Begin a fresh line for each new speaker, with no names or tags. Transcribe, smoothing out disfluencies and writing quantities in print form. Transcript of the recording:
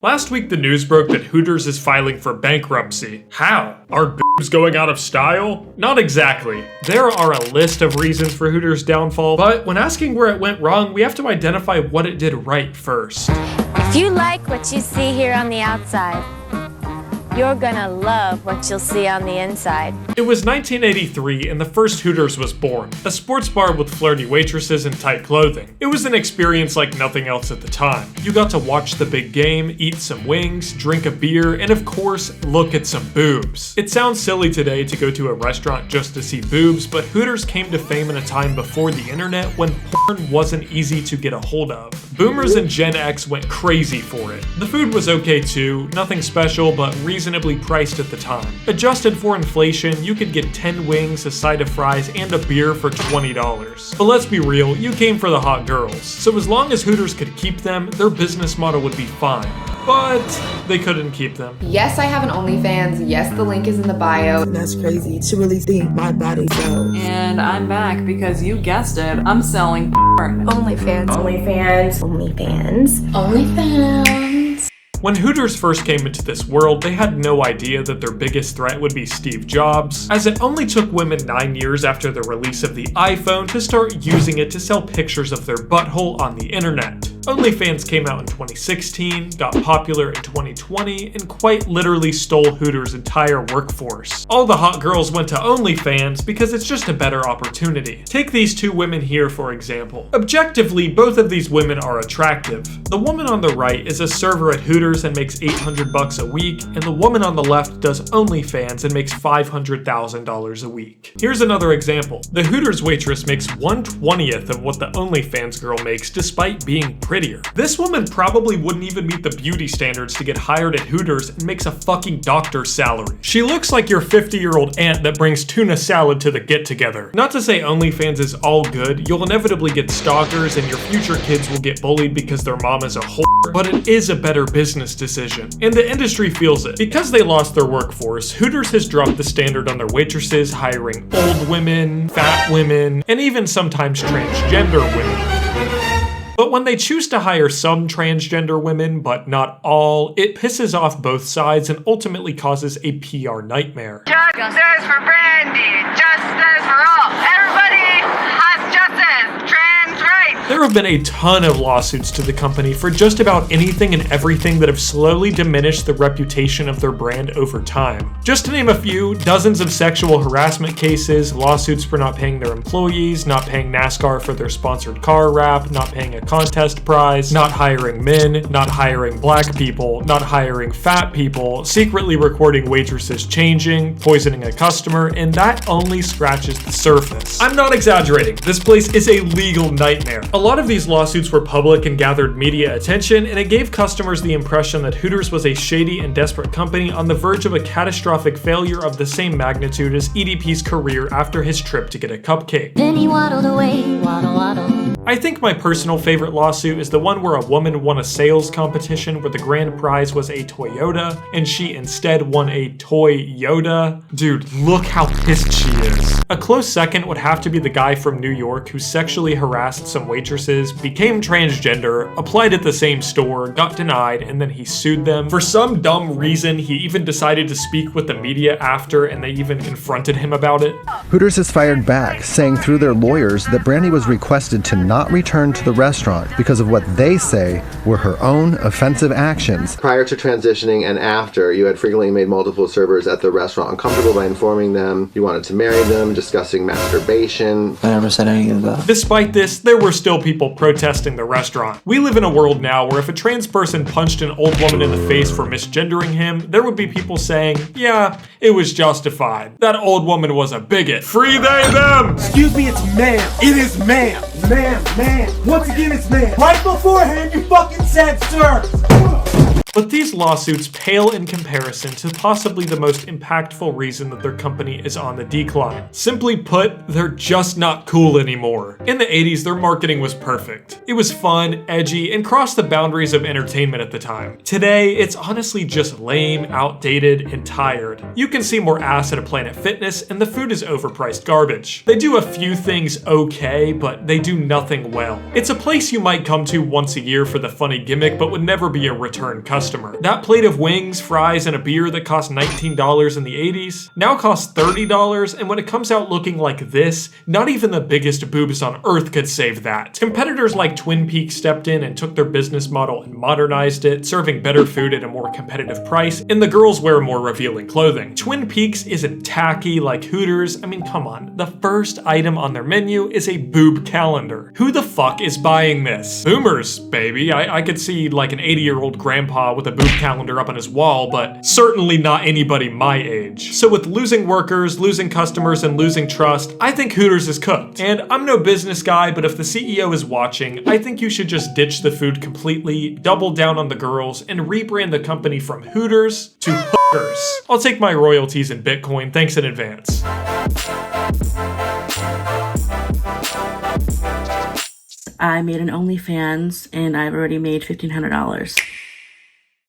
Last week, the news broke that Hooters is filing for bankruptcy. How? Are boobs going out of style? Not exactly. There are a list of reasons for Hooters' downfall, but when asking where it went wrong, we have to identify what it did right first.
If you like what you see here on the outside, you're gonna love what you'll see on the inside.
It was 1983 and the first Hooters was born, a sports bar with flirty waitresses and tight clothing. It was an experience like nothing else at the time. You got to watch the big game, eat some wings, drink a beer, and of course, look at some boobs. It sounds silly today to go to a restaurant just to see boobs, but Hooters came to fame in a time before the internet when porn wasn't easy to get a hold of. Boomers and Gen X went crazy for it. The food was okay too, nothing special, but reasonably priced at the time. Adjusted for inflation, you could get 10 wings, a side of fries, and a beer for $20. But let's be real, you came for the hot girls. So as long as Hooters could keep them, their business model would be fine. But they couldn't keep them.
Yes, I have an OnlyFans. Yes, the link is in the bio.
That's crazy to really think my body sells.
And I'm back because you guessed it, I'm selling porn.
OnlyFans.
OnlyFans.
OnlyFans. OnlyFans.
When Hooters first came into this world, they had no idea that their biggest threat would be Steve Jobs, as it only took women 9 years after the release of the iPhone to start using it to sell pictures of their butthole on the internet. OnlyFans came out in 2016, got popular in 2020, and quite literally stole Hooters' entire workforce. All the hot girls went to OnlyFans because it's just a better opportunity. Take these two women here for example. Objectively, both of these women are attractive. The woman on the right is a server at Hooters and makes $800 a week, and the woman on the left does OnlyFans and makes $500,000 a week. Here's another example. The Hooters waitress makes 1/20th of what the OnlyFans girl makes despite being prettier. This woman probably wouldn't even meet the beauty standards to get hired at Hooters and makes a fucking doctor's salary. She looks like your 50-year-old aunt that brings tuna salad to the get-together. Not to say OnlyFans is all good, you'll inevitably get stalkers and your future kids will get bullied because their mom is a whore, but it is a better business decision. And the industry feels it. Because they lost their workforce, Hooters has dropped the standard on their waitresses, hiring old women, fat women, and even sometimes transgender women. But when they choose to hire some transgender women, but not all, it pisses off both sides and ultimately causes a PR nightmare.
Justice for Brandy! Justice for all! Everybody has justice! Trans rights!
There have been a ton of lawsuits to the company for just about anything and everything that have slowly diminished the reputation of their brand over time. Just to name a few, dozens of sexual harassment cases, lawsuits for not paying their employees, not paying NASCAR for their sponsored car wrap, not paying a contest prize, not hiring men, not hiring black people, not hiring fat people, secretly recording waitresses changing, poisoning a customer, and that only scratches the surface. I'm not exaggerating, this place is a legal nightmare. A lot of these lawsuits were public and gathered media attention, and it gave customers the impression that Hooters was a shady and desperate company on the verge of a catastrophic failure of the same magnitude as EDP's career after his trip to get a cupcake.
Then he waddled away, waddle waddle.
I think my personal favorite lawsuit is the one where a woman won a sales competition where the grand prize was a Toyota, and she instead won a Toy Yoda. Dude, look how pissed she is. A close second would have to be the guy from New York who sexually harassed some waitresses, became transgender, applied at the same store, got denied, and then he sued them. For some dumb reason, he even decided to speak with the media after, and they even confronted him about it.
Hooters has fired back, saying through their lawyers that Brandy was requested to not return to the restaurant because of what they say were her own offensive actions.
Prior to transitioning and after, you had frequently made multiple servers at the restaurant uncomfortable by informing them you wanted to marry them, discussing masturbation.
I never said any of that.
Despite this, there were still people protesting the restaurant. We live in a world now where if a trans person punched an old woman in the face for misgendering him, there would be people saying, yeah, it was justified. That old woman was a bigot. Free they them!
Excuse me, it's ma'am. It is ma'am. Ma'am. Once again, it's ma'am. Right beforehand, you fucking said sir.
But these lawsuits pale in comparison to possibly the most impactful reason that their company is on the decline. Simply put, they're just not cool anymore. In the 80s, their marketing was perfect. It was fun, edgy, and crossed the boundaries of entertainment at the time. Today, it's honestly just lame, outdated, and tired. You can see more ass at a Planet Fitness, and the food is overpriced garbage. They do a few things okay, but they do nothing well. It's a place you might come to once a year for the funny gimmick, but would never be a return customer. customer. That plate of wings, fries, and a beer that cost $19 in the 80s now costs $30, and when it comes out looking like this, not even the biggest boobs on earth could save that. Competitors like Twin Peaks stepped in and took their business model and modernized it, serving better food at a more competitive price, and the girls wear more revealing clothing. Twin Peaks isn't tacky like Hooters. I mean, come on. The first item on their menu is a boob calendar. Who the fuck is buying this? Boomers, baby. I could see like an 80-year-old grandpa with a boob calendar up on his wall, but certainly not anybody my age. So with losing workers, losing customers, and losing trust, I think Hooters is cooked. And I'm no business guy, but if the CEO is watching, I think you should just ditch the food completely, double down on the girls, and rebrand the company from Hooters to Hookers. I'll take my royalties in Bitcoin. Thanks in advance.
I made an OnlyFans and I've already made $1,500.